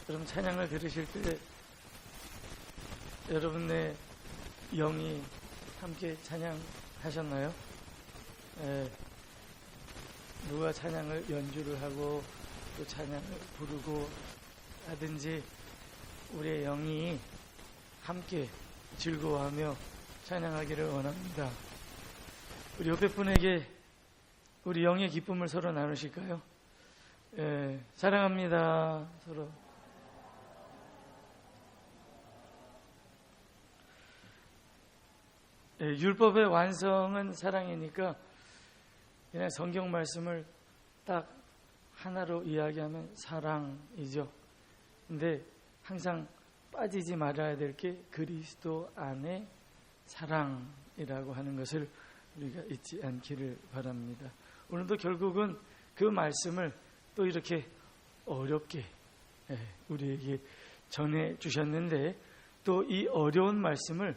여러분 찬양을 들으실 때 여러분의 영이 함께 찬양하셨나요? 누가 찬양을 연주를 하고 또 찬양을 부르고 하든지 우리의 영이 함께 즐거워하며 찬양하기를 원합니다. 우리 옆에 분에게 우리 영의 기쁨을 서로 나누실까요? 사랑합니다. 서로. 율법의 완성은 사랑이니까 그냥 성경 말씀을 딱 하나로 이야기하면 사랑이죠. 근데 항상 빠지지 말아야 될 게 그리스도 안에 사랑이라고 하는 것을 우리가 잊지 않기를 바랍니다. 오늘도 결국은 그 말씀을 또 이렇게 어렵게 우리에게 전해 주셨는데 또 이 어려운 말씀을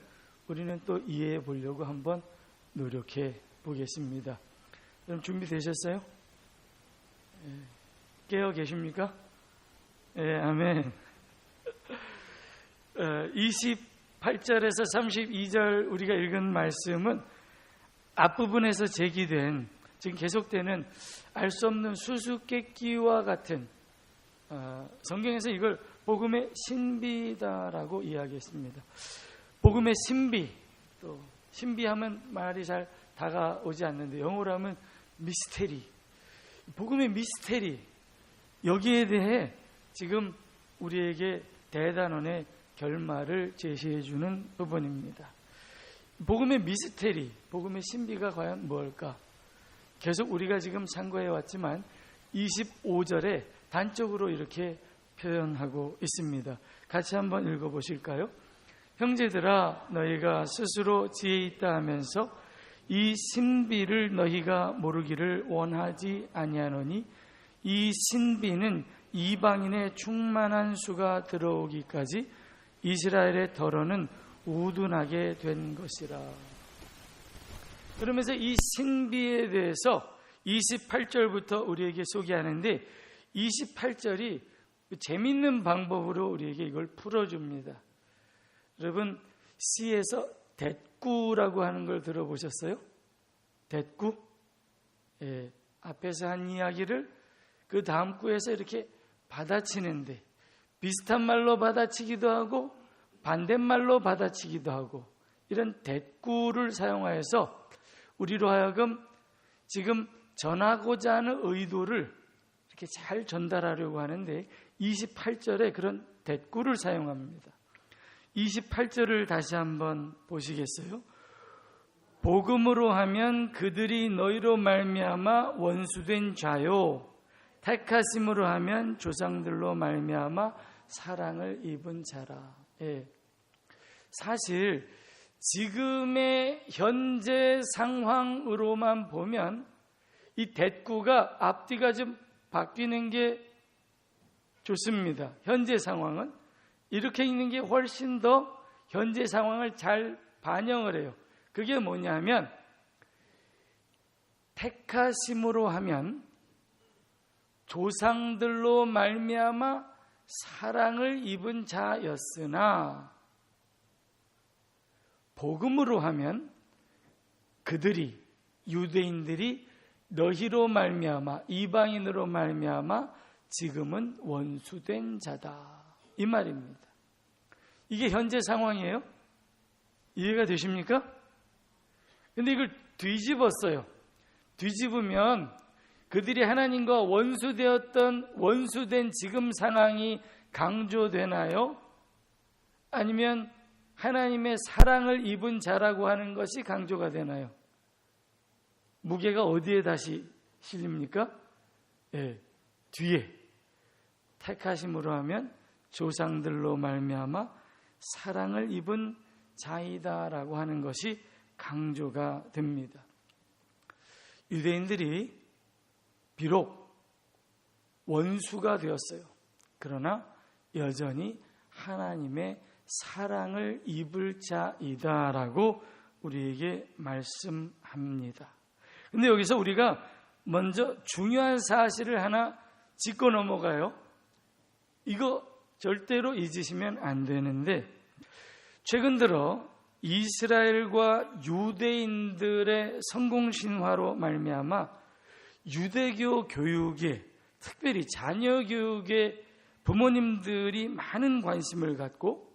우리는 또 이해해 보려고 한번 노력해 보겠습니다. 여러분 준비되셨어요? 깨어 계십니까? 아멘. 28절에서 32절 우리가 읽은 말씀은 앞부분에서 제기된, 지금 계속되는 알 수 없는 수수께끼와 같은 성경에서 이걸 복음의 신비다라고 이야기했습니다. 복음의 신비, 또 신비하면 말이 잘 다가오지 않는데 영어로 하면 미스테리, 복음의 미스테리, 여기에 대해 지금 우리에게 대단원의 결말을 제시해 주는 부분입니다. 복음의 미스테리, 복음의 신비가 과연 뭘까? 계속 우리가 지금 참고해 왔지만 25절에 단적으로 이렇게 표현하고 있습니다. 같이 한번 읽어보실까요? 형제들아, 너희가 스스로 지혜 있다 하면서 이 신비를 너희가 모르기를 원하지 아니하노니 이 신비는 이방인의 충만한 수가 들어오기까지 이스라엘의 더러는 우둔하게 된 것이라. 그러면서 이 신비에 대해서 28절부터 우리에게 소개하는데 28절이 재밌는 방법으로 우리에게 이걸 풀어줍니다. 여러분 시에서 대꾸라고 하는 걸 들어보셨어요? 대꾸? 앞에서 한 이야기를 그 다음 구에서 이렇게 받아치는데 비슷한 말로 받아치기도 하고 반대말로 받아치기도 하고 이런 대꾸를 사용하여서 우리로 하여금 지금 전하고자 하는 의도를 이렇게 잘 전달하려고 하는데 28절에 그런 대꾸를 사용합니다. 28절을 다시 한번 보시겠어요? 복음으로 하면 그들이 너희로 말미암아 원수된 자요, 택하심으로 하면 조상들로 말미암아 사랑을 입은 자라. 사실 지금의 현재 상황으로만 보면 이 대꾸가 앞뒤가 좀 바뀌는 게 좋습니다. 현재 상황은 이렇게 있는 게 훨씬 더 현재 상황을 잘 반영을 해요. 그게 뭐냐면 택하심으로 하면 조상들로 말미암아 사랑을 입은 자였으나 복음으로 하면 그들이 유대인들이 너희로 말미암아 이방인으로 말미암아 지금은 원수된 자다, 이 말입니다. 이게 현재 상황이에요. 이해가 되십니까? 근데 이걸 뒤집었어요. 뒤집으면 그들이 하나님과 원수된 지금 상황이 강조되나요? 아니면 하나님의 사랑을 입은 자라고 하는 것이 강조가 되나요? 무게가 어디에 다시 실립니까? 뒤에. 택하심으로 하면 조상들로 말미암아 사랑을 입은 자이다라고 하는 것이 강조가 됩니다. 유대인들이 비록 원수가 되었어요. 그러나 여전히 하나님의 사랑을 입을 자이다라고 우리에게 말씀합니다. 근데 여기서 우리가 먼저 중요한 사실을 하나 짚고 넘어가요. 이거 절대로 잊으시면 안 되는데, 최근 들어 이스라엘과 유대인들의 성공신화로 말미암아 유대교 교육에, 특별히 자녀 교육에 부모님들이 많은 관심을 갖고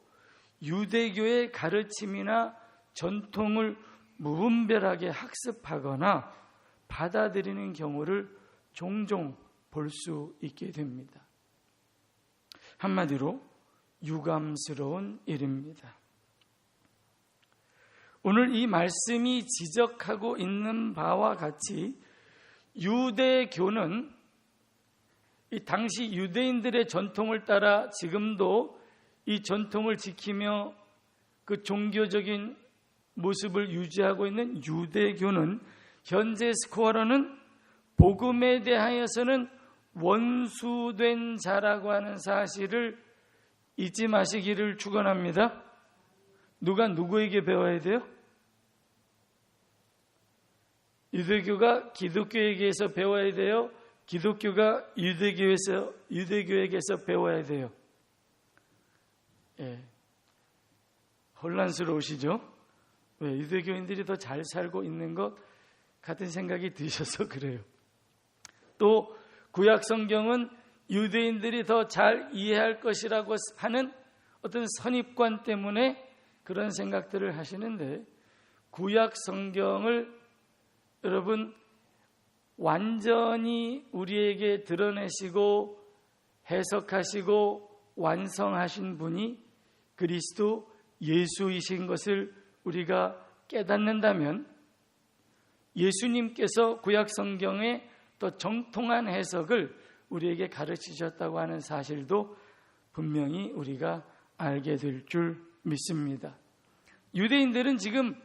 유대교의 가르침이나 전통을 무분별하게 학습하거나 받아들이는 경우를 종종 볼 수 있게 됩니다. 한마디로 유감스러운 일입니다. 오늘 이 말씀이 지적하고 있는 바와 같이 유대교는 이 당시 유대인들의 전통을 따라 지금도 이 전통을 지키며 그 종교적인 모습을 유지하고 있는 유대교는 현재 스코어로는 복음에 대하여서는 원수된 자라고 하는 사실을 잊지 마시기를 축원합니다. 누가 누구에게 배워야 돼요? 유대교가 기독교에게서 배워야 돼요? 기독교가 유대교에게서 배워야 돼요? 예. 혼란스러우시죠? 왜? 유대교인들이 더 잘 살고 있는 것 같은 생각이 드셔서 그래요. 또 구약 성경은 유대인들이 더 잘 이해할 것이라고 하는 어떤 선입관 때문에 그런 생각들을 하시는데, 구약 성경을 여러분 완전히 우리에게 드러내시고 해석하시고 완성하신 분이 그리스도 예수이신 것을 우리가 깨닫는다면, 예수님께서 구약 성경의 더 정통한 해석을 우리에게 가르치셨다고 하는 사실도 분명히 우리가 알게 될 줄 믿습니다. 유대인들은 지금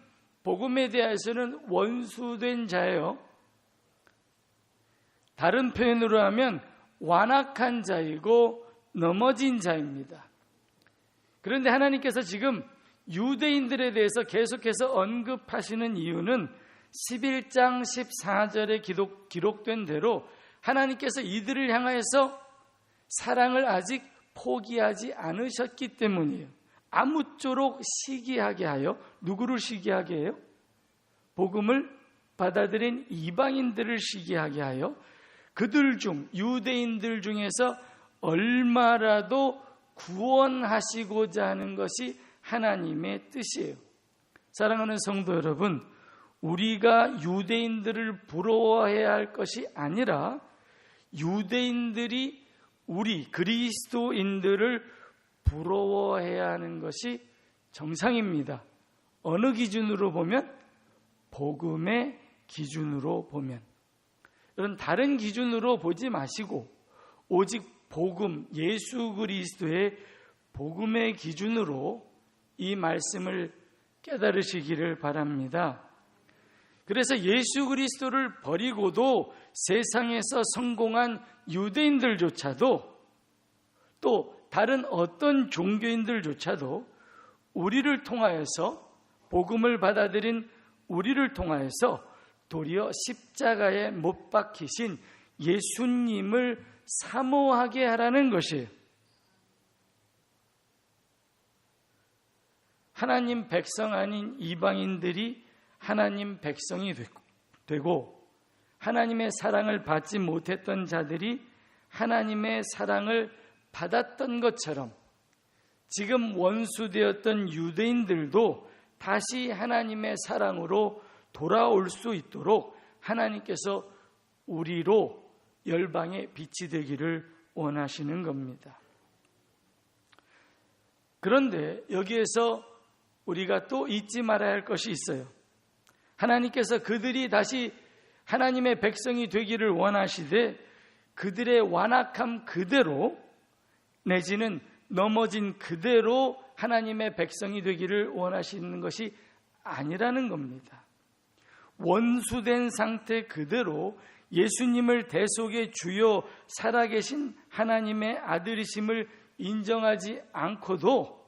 복음에 대해서는 원수된 자예요. 다른 표현으로 하면 완악한 자이고 넘어진 자입니다. 그런데 하나님께서 지금 유대인들에 대해서 계속해서 언급하시는 이유는 11장 14절에 기록된 대로 하나님께서 이들을 향하여서 사랑을 아직 포기하지 않으셨기 때문이에요. 아무쪼록 시기하게 하여, 누구를 시기하게 해요? 복음을 받아들인 이방인들을 시기하게 하여 그들 중, 유대인들 중에서 얼마라도 구원하시고자 하는 것이 하나님의 뜻이에요. 사랑하는 성도 여러분, 우리가 유대인들을 부러워해야 할 것이 아니라 유대인들이 우리 그리스도인들을 부러워해야 하는 것이 정상입니다. 어느 기준으로 보면? 복음의 기준으로 보면. 여러분, 다른 기준으로 보지 마시고 오직 복음, 예수 그리스도의 복음의 기준으로 이 말씀을 깨달으시기를 바랍니다. 그래서 예수 그리스도를 버리고도 세상에서 성공한 유대인들조차도, 또 다른 어떤 종교인들조차도 우리를 통하여서, 복음을 받아들인 우리를 통하여서 도리어 십자가에 못 박히신 예수님을 사모하게 하라는 것이에요. 하나님 백성 아닌 이방인들이 하나님 백성이 되고, 하나님의 사랑을 받지 못했던 자들이 하나님의 사랑을 받았던 것처럼 지금 원수되었던 유대인들도 다시 하나님의 사랑으로 돌아올 수 있도록 하나님께서 우리로 열방의 빛이 되기를 원하시는 겁니다. 그런데 여기에서 우리가 또 잊지 말아야 할 것이 있어요. 하나님께서 그들이 다시 하나님의 백성이 되기를 원하시되 그들의 완악함 그대로, 내지는 넘어진 그대로 하나님의 백성이 되기를 원하시는 것이 아니라는 겁니다. 원수된 상태 그대로 예수님을 대속의 주요 살아계신 하나님의 아들이심을 인정하지 않고도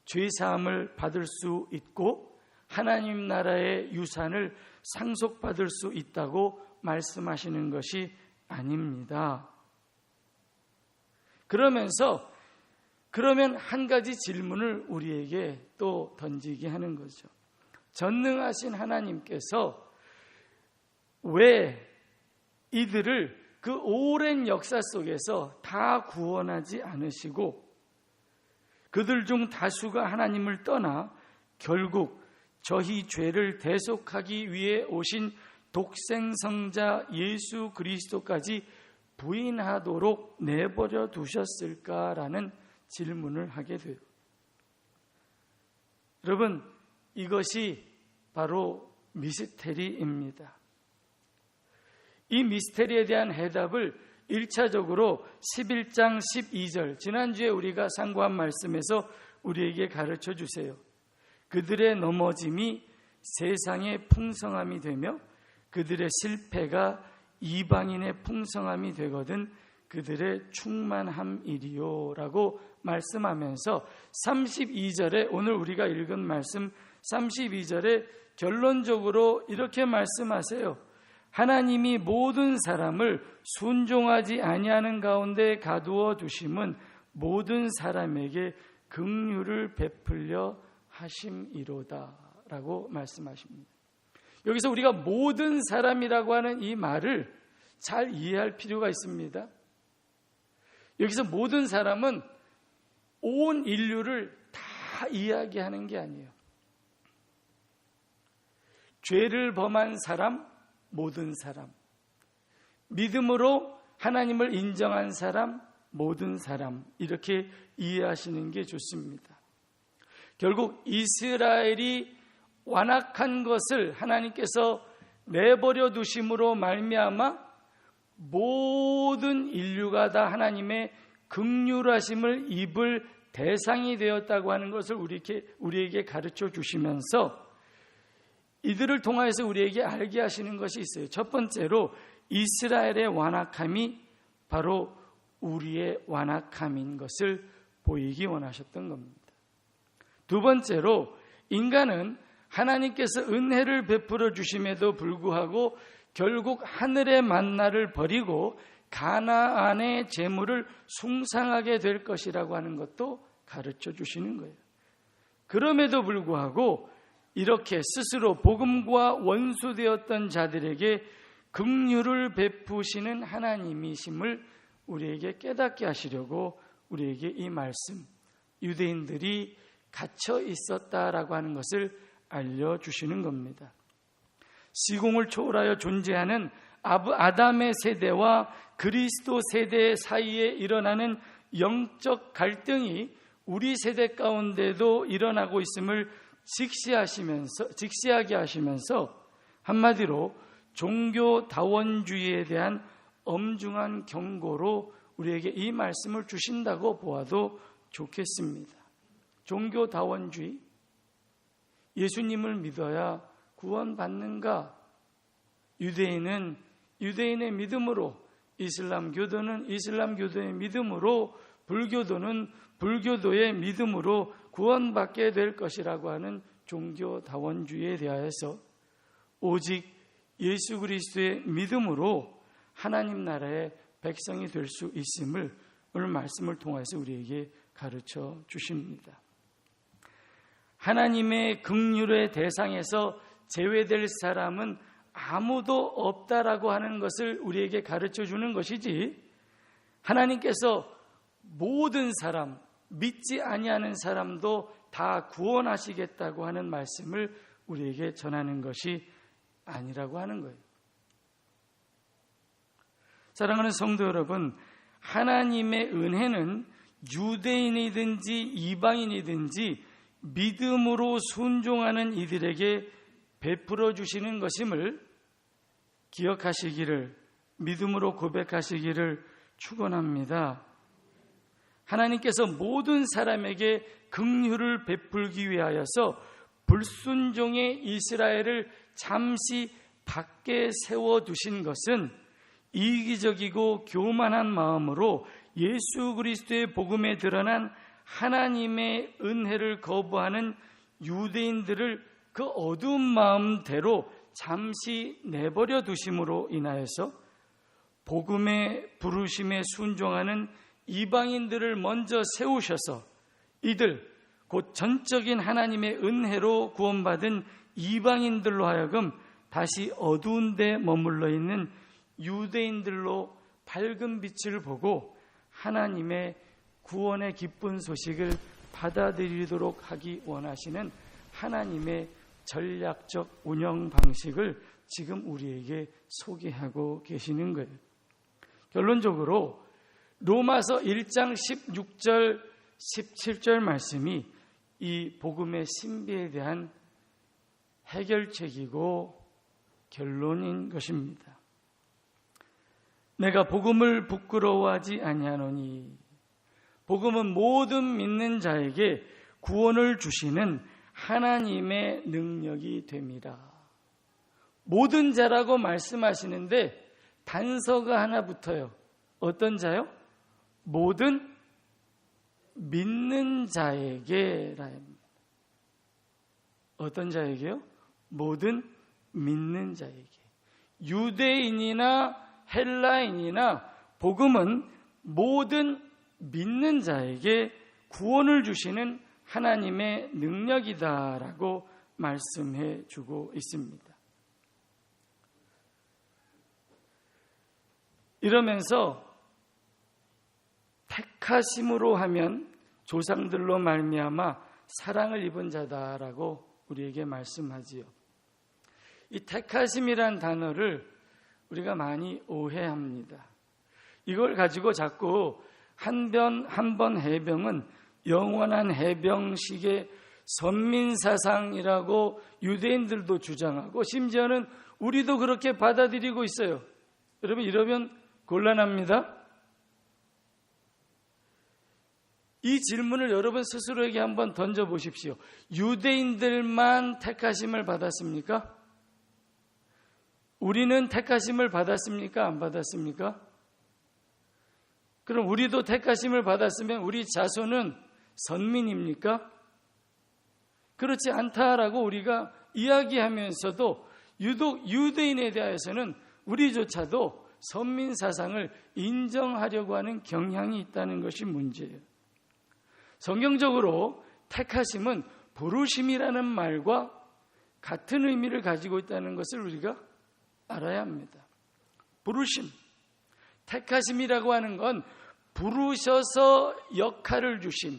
죄사함을 받을 수 있고 하나님 나라의 유산을 상속받을 수 있다고 말씀하시는 것이 아닙니다. 그러면서 그러면 한 가지 질문을 우리에게 또 던지게 하는 거죠. 전능하신 하나님께서 왜 이들을 그 오랜 역사 속에서 다 구원하지 않으시고 그들 중 다수가 하나님을 떠나 결국 저희 죄를 대속하기 위해 오신 독생성자 예수 그리스도까지 부인하도록 내버려 두셨을까라는 질문을 하게 돼요. 여러분, 이것이 바로 미스테리입니다. 이 미스테리에 대한 해답을 1차적으로 11장 12절 지난주에 우리가 상고한 말씀에서 우리에게 가르쳐 주세요. 그들의 넘어짐이 세상의 풍성함이 되며 그들의 실패가 이방인의 풍성함이 되거든 그들의 충만함이리요 라고 말씀하면서 32절에 오늘 우리가 읽은 말씀 32절에 결론적으로 이렇게 말씀하세요. 하나님이 모든 사람을 순종하지 아니하는 가운데 가두어 두심은 모든 사람에게 긍휼을 베풀려 하심이로다 라고 말씀하십니다. 여기서 우리가 모든 사람이라고 하는 이 말을 잘 이해할 필요가 있습니다. 여기서 모든 사람은 온 인류를 다 이야기하는 게 아니에요. 죄를 범한 사람, 모든 사람, 믿음으로 하나님을 인정한 사람, 모든 사람, 이렇게 이해하시는 게 좋습니다. 결국 이스라엘이 완악한 것을 하나님께서 내버려 두심으로 말미암아 모든 인류가 다 하나님의 긍휼하심을 입을 대상이 되었다고 하는 것을 우리에게 가르쳐 주시면서 이들을 통하여서 우리에게 알게 하시는 것이 있어요. 첫 번째로 이스라엘의 완악함이 바로 우리의 완악함인 것을 보이기 원하셨던 겁니다. 두 번째로 인간은 하나님께서 은혜를 베풀어 주심에도 불구하고 결국 하늘의 만나를 버리고 가나안의 재물을 숭상하게 될 것이라고 하는 것도 가르쳐 주시는 거예요. 그럼에도 불구하고 이렇게 스스로 복음과 원수되었던 자들에게 긍휼을 베푸시는 하나님이심을 우리에게 깨닫게 하시려고 우리에게 이 말씀, 유대인들이 갇혀 있었다라고 하는 것을 알려주시는 겁니다. 시공을 초월하여 존재하는 아담의 세대와 그리스도 세대 사이에 일어나는 영적 갈등이 우리 세대 가운데도 일어나고 있음을 직시하게 하시면서 한마디로 종교다원주의에 대한 엄중한 경고로 우리에게 이 말씀을 주신다고 보아도 좋겠습니다. 종교다원주의, 예수님을 믿어야 구원받는가? 유대인은 유대인의 믿음으로, 이슬람교도는 이슬람교도의 믿음으로, 불교도는 불교도의 믿음으로 구원받게 될 것이라고 하는 종교다원주의에 대하여서 오직 예수 그리스도의 믿음으로 하나님 나라의 백성이 될 수 있음을 오늘 말씀을 통해서 우리에게 가르쳐 주십니다. 하나님의 긍휼의 대상에서 제외될 사람은 아무도 없다라고 하는 것을 우리에게 가르쳐 주는 것이지, 하나님께서 모든 사람, 믿지 아니하는 사람도 다 구원하시겠다고 하는 말씀을 우리에게 전하는 것이 아니라고 하는 거예요. 사랑하는 성도 여러분, 하나님의 은혜는 유대인이든지 이방인이든지 믿음으로 순종하는 이들에게 베풀어 주시는 것임을 기억하시기를, 믿음으로 고백하시기를 축원합니다. 하나님께서 모든 사람에게 긍휼을 베풀기 위하여서 불순종의 이스라엘을 잠시 밖에 세워두신 것은 이기적이고 교만한 마음으로 예수 그리스도의 복음에 드러난 하나님의 은혜를 거부하는 유대인들을 그 어두운 마음대로 잠시 내버려 두심으로 인하여서 복음의 부르심에 순종하는 이방인들을 먼저 세우셔서 이들 곧 전적인 하나님의 은혜로 구원받은 이방인들로 하여금 다시 어두운 데 머물러 있는 유대인들로 밝은 빛을 보고 하나님의 구원의 기쁜 소식을 받아들이도록 하기 원하시는 하나님의 전략적 운영 방식을 지금 우리에게 소개하고 계시는 거예요. 결론적으로 로마서 1장 16절 17절 말씀이 이 복음의 신비에 대한 해결책이고 결론인 것입니다. 내가 복음을 부끄러워하지 아니하노니 복음은 모든 믿는 자에게 구원을 주시는 하나님의 능력이 됩니다. 모든 자라고 말씀하시는데 단서가 하나 붙어요. 어떤 자요? 모든 믿는 자에게 라입니다. 어떤 자에게요? 모든 믿는 자에게. 유대인이나 헬라인이나 복음은 모든 믿는 자에게 구원을 주시는 하나님의 능력이다라고 말씀해 주고 있습니다. 이러면서 택하심으로 하면 조상들로 말미암아 사랑을 입은 자다라고 우리에게 말씀하지요. 이 택하심이란 단어를 우리가 많이 오해합니다. 이걸 가지고 자꾸 한 번 해병은 영원한 해병식의 선민사상이라고 유대인들도 주장하고 심지어는 우리도 그렇게 받아들이고 있어요. 여러분 이러면 곤란합니다. 이 질문을 여러분 스스로에게 한번 던져보십시오. 유대인들만 택하심을 받았습니까? 우리는 택하심을 받았습니까? 안 받았습니까? 그럼 우리도 택하심을 받았으면 우리 자손은 선민입니까? 그렇지 않다라고 우리가 이야기하면서도 유독 유대인에 대해서는 우리조차도 선민 사상을 인정하려고 하는 경향이 있다는 것이 문제예요. 성경적으로 택하심은 부르심이라는 말과 같은 의미를 가지고 있다는 것을 우리가 알아야 합니다. 부르심, 택하심이라고 하는 건 부르셔서 역할을 주심,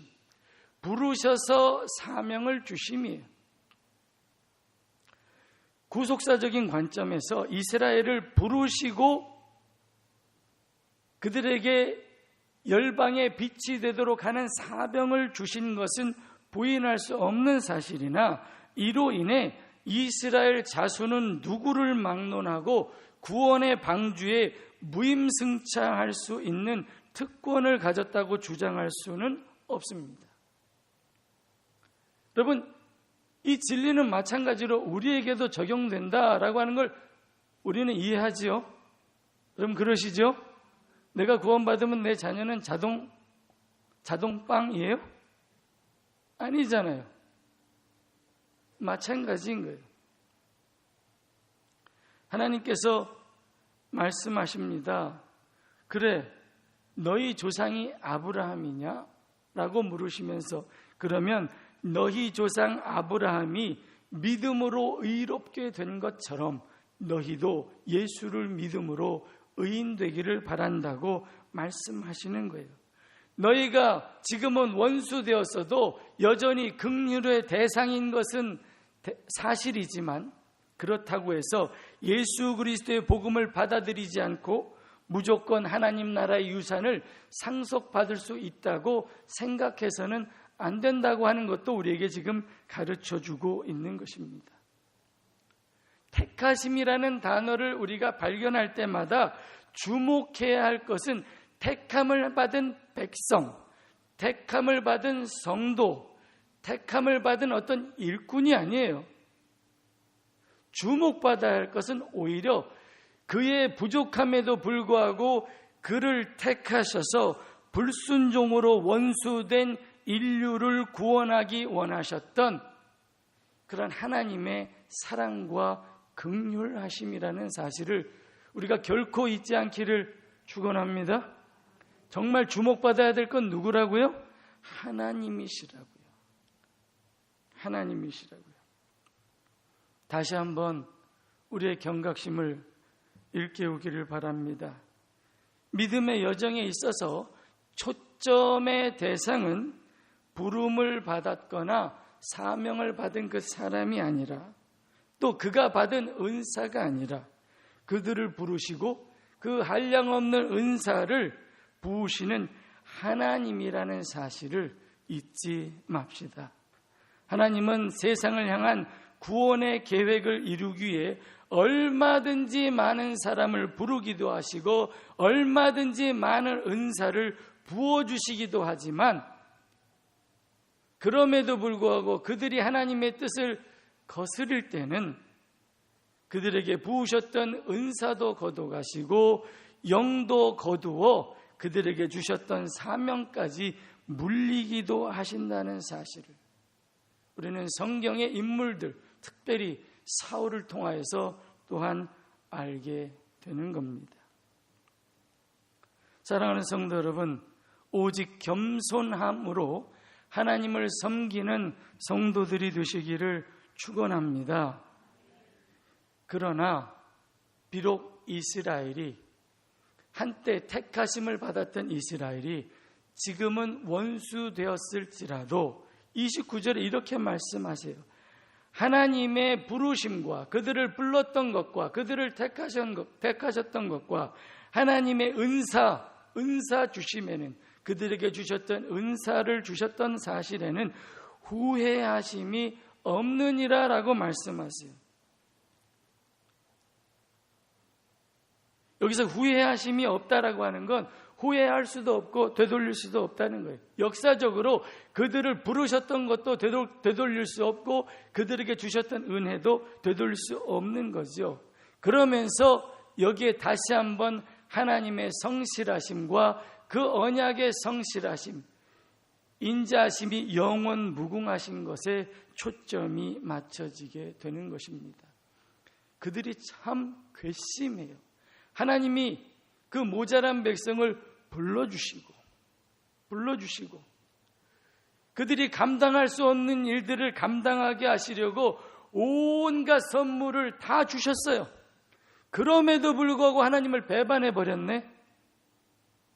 부르셔서 사명을 주심이에요. 구속사적인 관점에서 이스라엘을 부르시고 그들에게 열방의 빛이 되도록 하는 사명을 주신 것은 부인할 수 없는 사실이나 이로 인해 이스라엘 자손은 누구를 막론하고 구원의 방주에 무임승차할 수 있는 특권을 가졌다고 주장할 수는 없습니다. 여러분, 이 진리는 마찬가지로 우리에게도 적용된다라고 하는 걸 우리는 이해하지요. 여러분 그러시죠? 내가 구원받으면 내 자녀는 자동빵이에요? 아니잖아요. 마찬가지인 거예요. 하나님께서 말씀하십니다. 그래, 너희 조상이 아브라함이냐? 라고 물으시면서 그러면 너희 조상 아브라함이 믿음으로 의롭게 된 것처럼 너희도 예수를 믿음으로 의인 되기를 바란다고 말씀하시는 거예요. 너희가 지금은 원수 되었어도 여전히 긍휼의 대상인 것은 사실이지만 그렇다고 해서 예수 그리스도의 복음을 받아들이지 않고 무조건 하나님 나라의 유산을 상속받을 수 있다고 생각해서는 안 된다고 하는 것도 우리에게 지금 가르쳐주고 있는 것입니다. 택하심이라는 단어를 우리가 발견할 때마다 주목해야 할 것은 택함을 받은 백성, 택함을 받은 성도, 택함을 받은 어떤 일꾼이 아니에요. 주목받아야 할 것은 오히려 그의 부족함에도 불구하고 그를 택하셔서 불순종으로 원수된 인류를 구원하기 원하셨던 그런 하나님의 사랑과 긍휼하심이라는 사실을 우리가 결코 잊지 않기를 축원합니다. 정말 주목받아야 될 건 누구라고요? 하나님이시라고요. 하나님이시라고요. 다시 한번 우리의 경각심을 일깨우기를 바랍니다. 믿음의 여정에 있어서 초점의 대상은 부름을 받았거나 사명을 받은 그 사람이 아니라, 또 그가 받은 은사가 아니라, 그들을 부르시고 그 한량없는 은사를 부으시는 하나님이라는 사실을 잊지 맙시다. 하나님은 세상을 향한 구원의 계획을 이루기 위해 얼마든지 많은 사람을 부르기도 하시고 얼마든지 많은 은사를 부어주시기도 하지만, 그럼에도 불구하고 그들이 하나님의 뜻을 거스릴 때는 그들에게 부으셨던 은사도 거둬가시고 영도 거두어 그들에게 주셨던 사명까지 물리기도 하신다는 사실을 우리는 성경의 인물들, 특별히 사울을 통하여서 또한 알게 되는 겁니다. 사랑하는 성도 여러분, 오직 겸손함으로 하나님을 섬기는 성도들이 되시기를 축원합니다. 그러나 비록 이스라엘이, 한때 택하심을 받았던 이스라엘이 지금은 원수되었을지라도 29절에 이렇게 말씀하세요. 하나님의 부르심과 그들을 불렀던 것과 그들을 택하셨던 것과 하나님의 은사 주심에는, 그들에게 주셨던 은사를 주셨던 사실에는 후회하심이 없느니라 라고 말씀하세요. 여기서 후회하심이 없다라고 하는 건 후회할 수도 없고 되돌릴 수도 없다는 거예요. 역사적으로 그들을 부르셨던 것도 되돌릴 수 없고 그들에게 주셨던 은혜도 되돌릴 수 없는 거죠. 그러면서 여기에 다시 한번 하나님의 성실하심과 그 언약의 성실하심, 인자하심이 영원 무궁하신 것에 초점이 맞춰지게 되는 것입니다. 그들이 참 괘씸해요. 하나님이 그 모자란 백성을 불러주시고 그들이 감당할 수 없는 일들을 감당하게 하시려고 온갖 선물을 다 주셨어요. 그럼에도 불구하고 하나님을 배반해버렸네.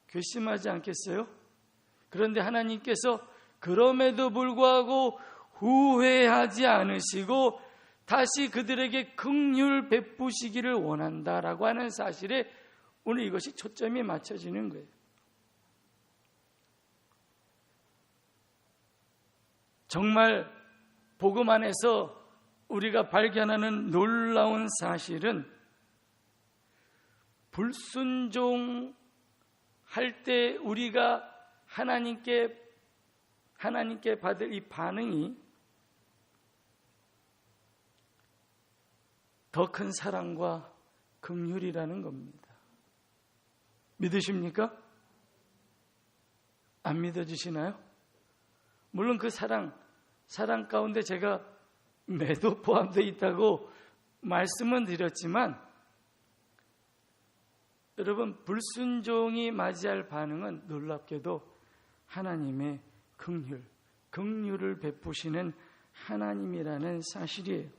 괘씸하지 않겠어요? 그런데 하나님께서 그럼에도 불구하고 후회하지 않으시고 다시 그들에게 긍휼 베푸시기를 원한다라고 하는 사실에 오늘 이것이 초점이 맞춰지는 거예요. 정말 복음 안에서 우리가 발견하는 놀라운 사실은 불순종할 때 우리가 하나님께 받을 이 반응이 더 큰 사랑과 긍휼이라는 겁니다. 믿으십니까? 안 믿어지시나요? 물론 그 사랑 가운데 제가 매도 포함되어 있다고 말씀은 드렸지만, 여러분, 불순종이 맞이할 반응은 놀랍게도 하나님의 긍휼을 베푸시는 하나님이라는 사실이에요.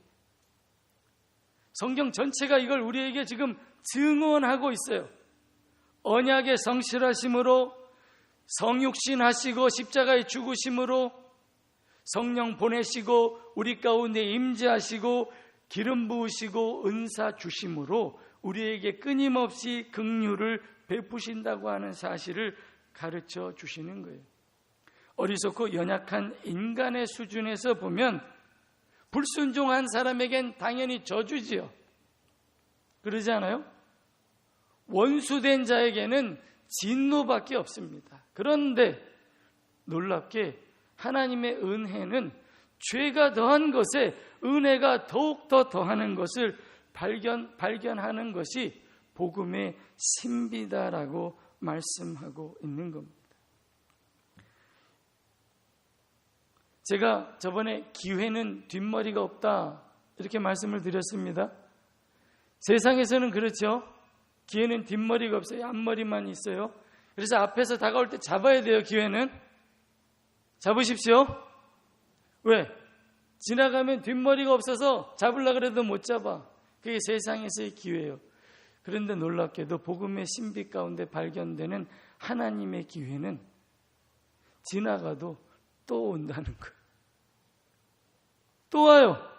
성경 전체가 이걸 우리에게 지금 증언하고 있어요. 언약의 성실하심으로, 성육신 하시고 십자가에 죽으심으로, 성령 보내시고 우리 가운데 임재하시고 기름 부으시고 은사 주심으로 우리에게 끊임없이 긍휼을 베푸신다고 하는 사실을 가르쳐 주시는 거예요. 어리석고 연약한 인간의 수준에서 보면 불순종한 사람에겐 당연히 저주지요. 그러지 않아요? 원수된 자에게는 진노밖에 없습니다. 그런데 놀랍게 하나님의 은혜는 죄가 더한 것에 은혜가 더욱더 더하는 것을 발견하는 것이 복음의 신비다라고 말씀하고 있는 겁니다. 제가 저번에 기회는 뒷머리가 없다 이렇게 말씀을 드렸습니다. 세상에서는 그렇죠. 기회는 뒷머리가 없어요. 앞머리만 있어요. 그래서 앞에서 다가올 때 잡아야 돼요. 기회는 잡으십시오. 왜? 지나가면 뒷머리가 없어서 잡으려고 해도 못 잡아. 그게 세상에서의 기회예요. 그런데 놀랍게도 복음의 신비 가운데 발견되는 하나님의 기회는 지나가도 또 온다는 거예요. 또 와요.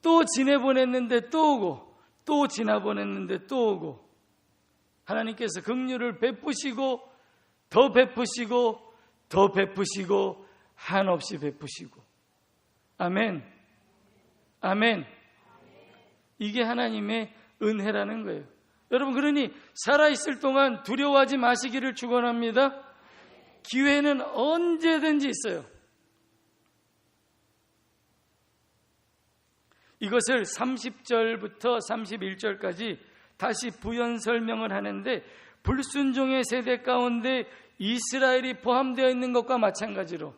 또 지내보냈는데 또 오고, 또 지나보냈는데 또 오고. 하나님께서 긍휼을 베푸시고 더 베푸시고 더 베푸시고 한없이 베푸시고. 아멘. 아멘. 이게 하나님의 은혜라는 거예요. 여러분, 그러니 살아있을 동안 두려워하지 마시기를 축원합니다. 기회는 언제든지 있어요. 이것을 30절부터 31절까지 다시 부연 설명을 하는데, 불순종의 세대 가운데 이스라엘이 포함되어 있는 것과 마찬가지로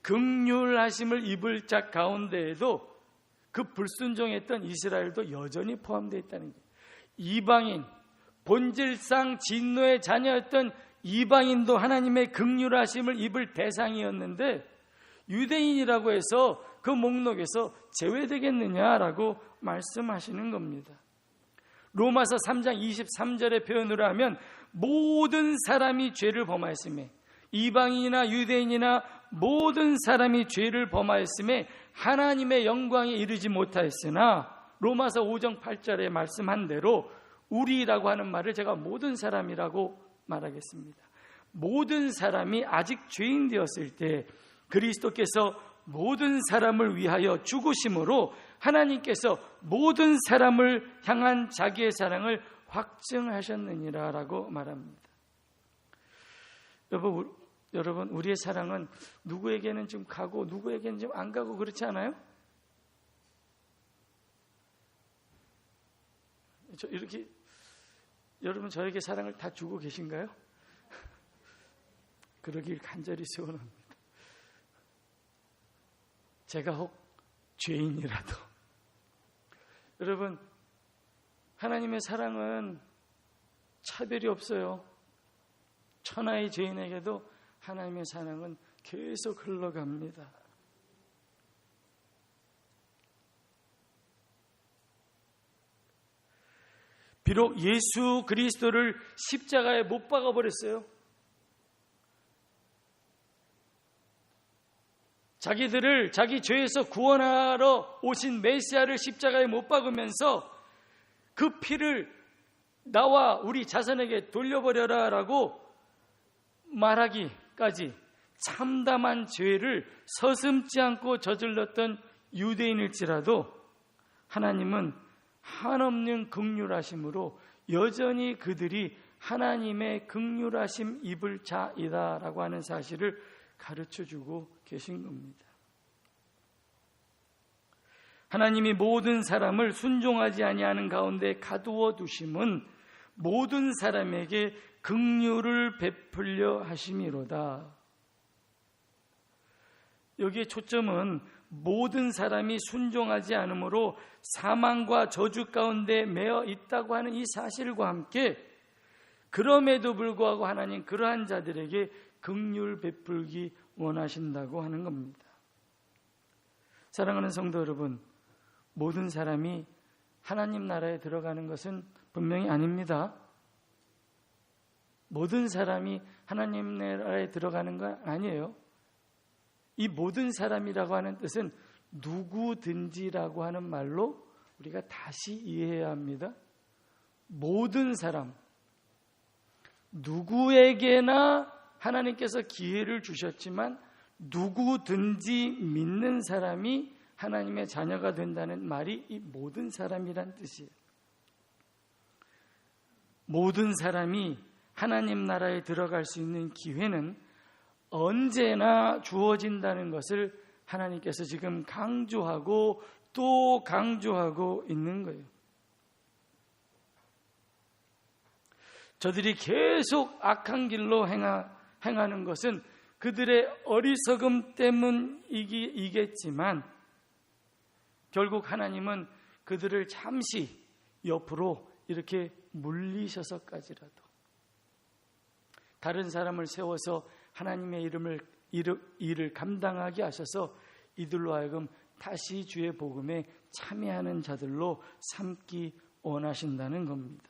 긍휼하심을 입을 자 가운데에도 그 불순종했던 이스라엘도 여전히 포함되어 있다는 거예요. 이방인, 본질상 진노의 자녀였던 이방인도 하나님의 긍휼하심을 입을 대상이었는데, 유대인이라고 해서 그 목록에서 제외되겠느냐라고 말씀하시는 겁니다. 로마서 3장 23절의 표현으로 하면 모든 사람이 죄를 범하였음에, 이방인이나 유대인이나 모든 사람이 죄를 범하였음에 하나님의 영광에 이르지 못하였으나, 로마서 5장 8절에 말씀한 대로 우리라고 하는 말을 제가 모든 사람이라고 말하겠습니다. 모든 사람이 아직 죄인 되었을 때 그리스도께서 모든 사람을 위하여 죽으심으로 하나님께서 모든 사람을 향한 자기의 사랑을 확증하셨느니라 라고 말합니다. 여러분, 우리의 사랑은 누구에게는 좀 가고 누구에게는 좀 안 가고 그렇지 않아요? 이렇게 여러분, 저에게 사랑을 다 주고 계신가요? 그러길 간절히 소원합니다. 제가 혹 죄인이라도. 여러분, 하나님의 사랑은 차별이 없어요. 천하의 죄인에게도 하나님의 사랑은 계속 흘러갑니다. 비록 예수 그리스도를 십자가에 못 박아버렸어요. 자기들을 자기 죄에서 구원하러 오신 메시아를 십자가에 못 박으면서 그 피를 나와 우리 자손에게 돌려버려라 라고 말하기까지 참담한 죄를 서슴지 않고 저질렀던 유대인일지라도 하나님은 한없는 긍휼하심으로 여전히 그들이 하나님의 긍휼하심 입을 자이다라고 하는 사실을 가르쳐주고 계신 겁니다. 하나님이 모든 사람을 순종하지 아니하는 가운데 가두어 두심은 모든 사람에게 긍휼을 베풀려 하심이로다. 여기에 초점은 모든 사람이 순종하지 않으므로 사망과 저주 가운데 매어 있다고 하는 이 사실과 함께, 그럼에도 불구하고 하나님 그러한 자들에게 긍휼 베풀기 원하신다고 하는 겁니다. 사랑하는 성도 여러분, 모든 사람이 하나님 나라에 들어가는 것은 분명히 아닙니다. 모든 사람이 하나님 나라에 들어가는 건 아니에요. 이 모든 사람이라고 하는 뜻은 누구든지라고 하는 말로 우리가 다시 이해해야 합니다. 모든 사람, 누구에게나 하나님께서 기회를 주셨지만 누구든지 믿는 사람이 하나님의 자녀가 된다는 말이 이 모든 사람이란 뜻이에요. 모든 사람이 하나님 나라에 들어갈 수 있는 기회는 언제나 주어진다는 것을 하나님께서 지금 강조하고 또 강조하고 있는 거예요. 저들이 계속 악한 길로 행하는 것은 그들의 어리석음 때문이겠지만 결국 하나님은 그들을 잠시 옆으로 이렇게 물리셔서까지라도 다른 사람을 세워서 하나님의 일을 감당하게 하셔서 이들로 하여금 다시 주의 복음에 참여하는 자들로 삼기 원하신다는 겁니다.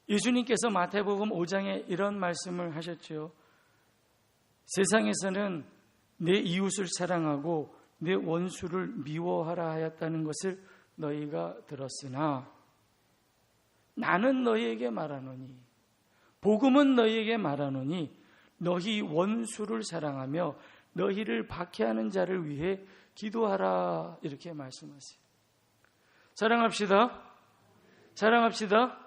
예수님께서 마태복음 5장에 이런 말씀을 하셨죠. 세상에서는 내 이웃을 사랑하고 내 원수를 미워하라 하였다는 것을 너희가 들었으나 나는 너희에게 말하노니, 복음은 너희에게 말하노니 너희 원수를 사랑하며 너희를 박해하는 자를 위해 기도하라. 이렇게 말씀하세요. 사랑합시다. 사랑합시다.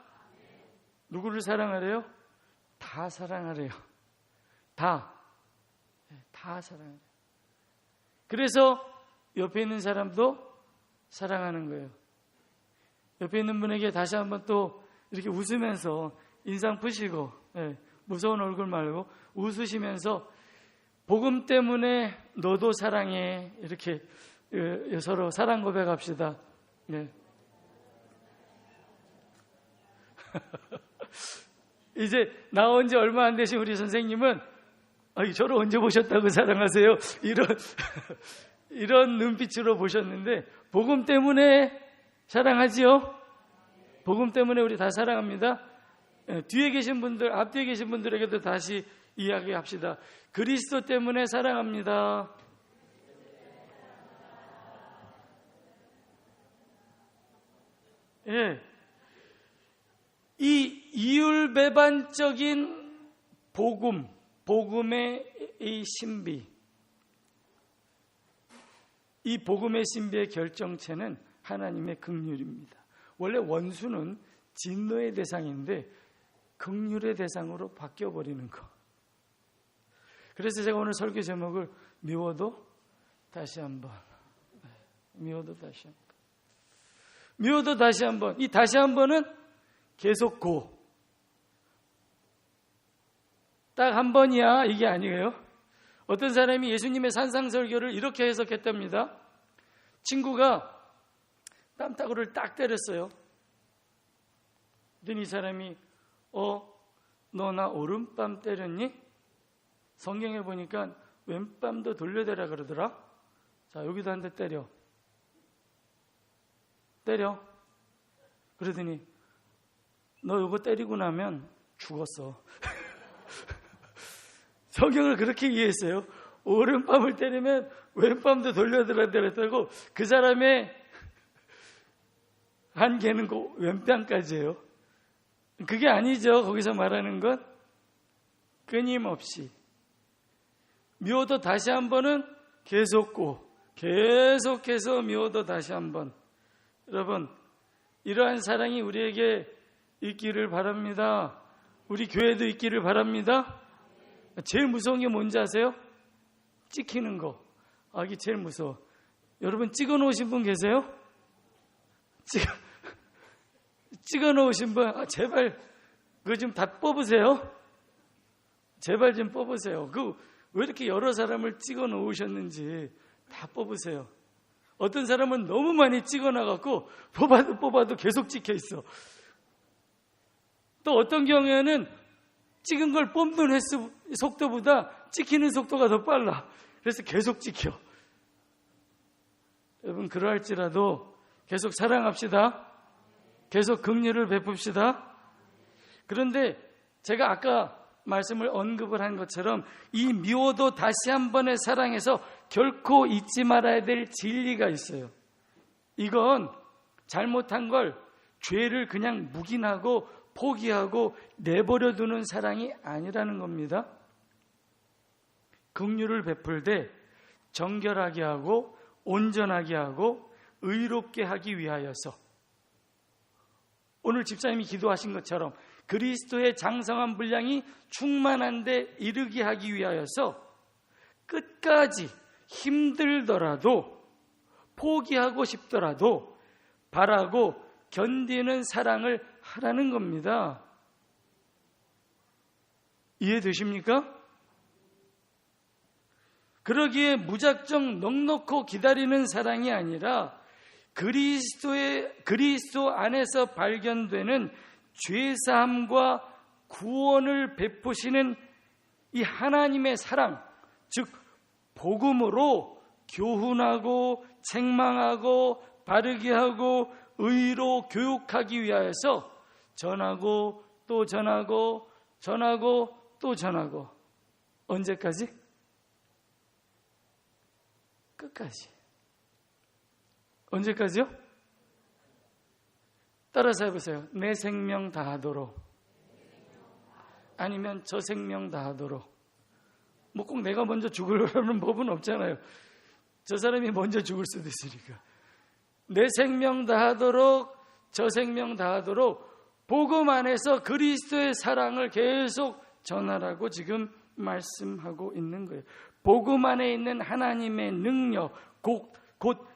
누구를 사랑하래요? 다 사랑하래요. 다 사랑하래요. 그래서 옆에 있는 사람도 사랑하는 거예요. 옆에 있는 분에게 다시 한번 또 이렇게 웃으면서 인상 푸시고, 무서운 얼굴 말고 웃으시면서 복음 때문에 너도 사랑해. 이렇게 서로 사랑 고백합시다. 네. 이제 나온 지 얼마 안 되신 우리 선생님은 저를 언제 보셨다고 사랑하세요? 이런 눈빛으로 보셨는데, 복음 때문에 사랑하지요? 복음 때문에 우리 다 사랑합니다. 뒤에 계신 분들, 앞뒤에 계신 분들에게도 다시 이야기합시다. 그리스도 때문에 사랑합니다. 예. 이 이율배반적인 복음의 이 신비, 이 복음의 신비의 결정체는 하나님의 긍휼입니다. 원래 원수는 진노의 대상인데 긍휼의 대상으로 바뀌어버리는 거. 그래서 제가 오늘 설교 제목을 미워도 다시 한번, 미워도 다시 한번, 미워도 다시 한번. 이 다시 한번은 계속 딱 한 번이야 이게 아니에요. 어떤 사람이 예수님의 산상설교를 이렇게 해석했답니다. 친구가 뺨따구를 딱 때렸어요. 그랬더니 이 사람이 너 나 오른뺨 때렸니? 성경에 보니까 왼뺨도 돌려대라 그러더라. 자, 여기도 한 대 때려. 그러더니 너 이거 때리고 나면 죽었어. 성경을 그렇게 이해했어요. 오른뺨을 때리면 왼뺨도 돌려대라 그랬다고. 그 사람의 한계는 그 왼뺨까지예요. 그게 아니죠. 거기서 말하는 건 끊임없이 미워도 다시 한 번은 계속해서 미워도 다시 한 번. 여러분, 이러한 사랑이 우리에게 있기를 바랍니다. 우리 교회도 있기를 바랍니다. 제일 무서운 게 뭔지 아세요? 찍히는 거. 이게 제일 무서워. 여러분 찍어 놓으신 분 계세요? 찍어 놓으신 분, 제발 그거 좀 다 뽑으세요. 제발 좀 뽑으세요. 왜 이렇게 여러 사람을 찍어 놓으셨는지 다 뽑으세요. 어떤 사람은 너무 많이 찍어 놔갖고 뽑아도 계속 찍혀 있어. 또 어떤 경우에는 찍은 걸 뽑는 속도보다 찍히는 속도가 더 빨라. 그래서 계속 찍혀. 여러분, 그러할지라도 계속 사랑합시다. 계속 긍휼을 베풉시다. 그런데 제가 아까 말씀을 언급을 한 것처럼 이 미워도 다시 한 번의 사랑에서 결코 잊지 말아야 될 진리가 있어요. 이건 잘못한 걸, 죄를 그냥 묵인하고 포기하고 내버려 두는 사랑이 아니라는 겁니다. 긍휼을 베풀되 정결하게 하고 온전하게 하고 의롭게 하기 위하여서, 오늘 집사님이 기도하신 것처럼 그리스도의 장성한 분량이 충만한 데 이르게 하기 위하여서 끝까지 힘들더라도 포기하고 싶더라도 바라고 견디는 사랑을 하라는 겁니다. 이해되십니까? 그러기에 무작정 넉넉히 기다리는 사랑이 아니라 그리스도 안에서 발견되는 죄사함과 구원을 베푸시는 이 하나님의 사랑, 즉 복음으로 교훈하고 책망하고 바르게 하고 의로 교육하기 위하여서 전하고 또 전하고 전하고 또 전하고 언제까지? 끝까지. 언제까지요? 따라서 해보세요. 내 생명 다하도록. 아니면 저 생명 다하도록. 뭐 꼭 내가 먼저 죽으려는 법은 없잖아요. 저 사람이 먼저 죽을 수도 있으니까. 내 생명 다하도록, 저 생명 다하도록 복음 안에서 그리스도의 사랑을 계속 전하라고 지금 말씀하고 있는 거예요. 복음 안에 있는 하나님의 능력, 곧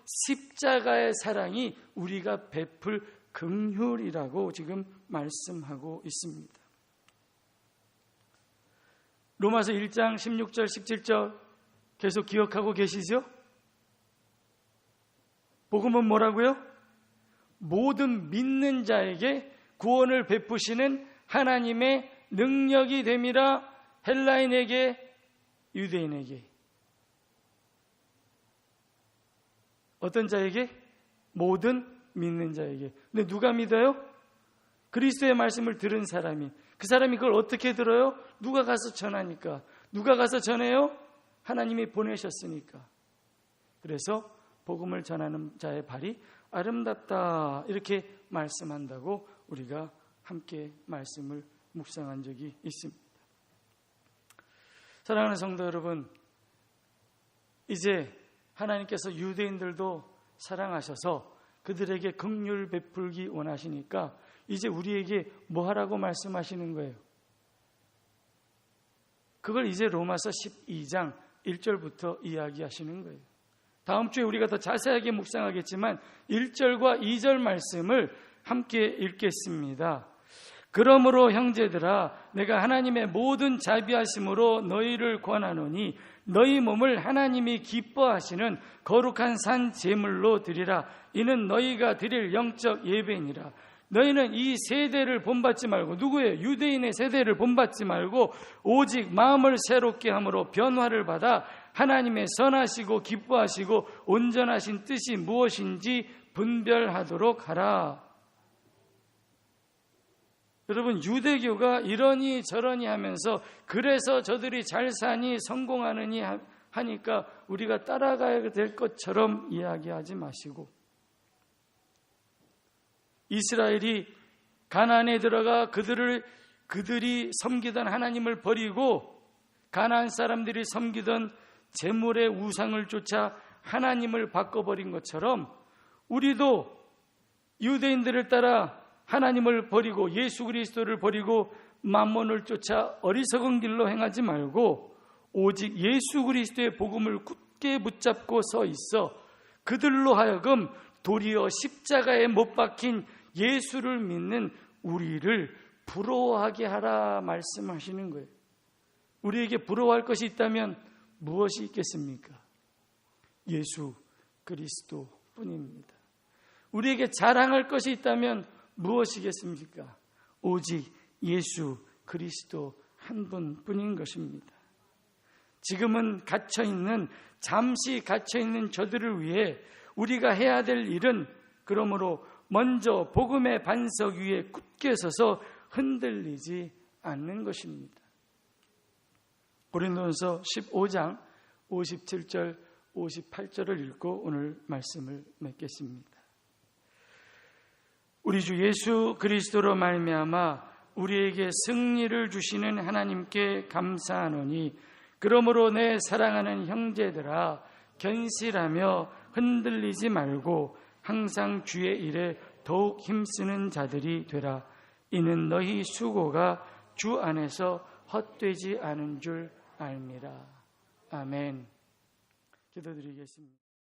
십자가의 사랑이 우리가 베풀 긍휼이라고 지금 말씀하고 있습니다. 로마서 1장 16절 17절 계속 기억하고 계시죠? 복음은 뭐라고요? 모든 믿는 자에게 구원을 베푸시는 하나님의 능력이 됨이라. 헬라인에게, 유대인에게. 어떤 자에게? 모든 믿는 자에게. 근데 누가 믿어요? 그리스도의 말씀을 들은 사람이. 그 사람이 그걸 어떻게 들어요? 누가 가서 전하니까. 누가 가서 전해요? 하나님이 보내셨으니까. 그래서 복음을 전하는 자의 발이 아름답다, 이렇게 말씀한다고 우리가 함께 말씀을 묵상한 적이 있습니다. 사랑하는 성도 여러분, 이제 하나님께서 유대인들도 사랑하셔서 그들에게 긍휼 베풀기 원하시니까 이제 우리에게 뭐 하라고 말씀하시는 거예요? 그걸 이제 로마서 12장 1절부터 이야기하시는 거예요. 다음 주에 우리가 더 자세하게 묵상하겠지만 1절과 2절 말씀을 함께 읽겠습니다. 그러므로 형제들아, 내가 하나님의 모든 자비하심으로 너희를 권하노니 너희 몸을 하나님이 기뻐하시는 거룩한 산 제물로 드리라. 이는 너희가 드릴 영적 예배니라. 너희는 이 세대를 본받지 말고, 누구예요? 유대인의 세대를 본받지 말고 오직 마음을 새롭게 함으로 변화를 받아 하나님의 선하시고 기뻐하시고 온전하신 뜻이 무엇인지 분별하도록 하라. 여러분, 유대교가 이러니 저러니 하면서 그래서 저들이 잘 사니 성공하느니 하니까 우리가 따라가야 될 것처럼 이야기하지 마시고, 이스라엘이 가나안에 들어가 그들이 섬기던 하나님을 버리고 가나안 사람들이 섬기던 제물의 우상을 쫓아 하나님을 바꿔버린 것처럼 우리도 유대인들을 따라 하나님을 버리고 예수 그리스도를 버리고 만몬을 쫓아 어리석은 길로 행하지 말고 오직 예수 그리스도의 복음을 굳게 붙잡고 서 있어 그들로 하여금 도리어 십자가에 못 박힌 예수를 믿는 우리를 부러워하게 하라 말씀하시는 거예요. 우리에게 부러워할 것이 있다면 무엇이 있겠습니까? 예수 그리스도 뿐입니다. 우리에게 자랑할 것이 있다면 무엇이겠습니까? 오직 예수 그리스도 한 분뿐인 것입니다. 지금은 잠시 갇혀있는 저들을 위해 우리가 해야 될 일은 그러므로 먼저 복음의 반석 위에 굳게 서서 흔들리지 않는 것입니다. 고린도전서 15장 57절 58절을 읽고 오늘 말씀을 맺겠습니다. 우리 주 예수 그리스도로 말미암아 우리에게 승리를 주시는 하나님께 감사하노니 그러므로 내 사랑하는 형제들아 견실하며 흔들리지 말고 항상 주의 일에 더욱 힘쓰는 자들이 되라. 이는 너희 수고가 주 안에서 헛되지 않은 줄 알미라. 아멘. 기도드리겠습니다.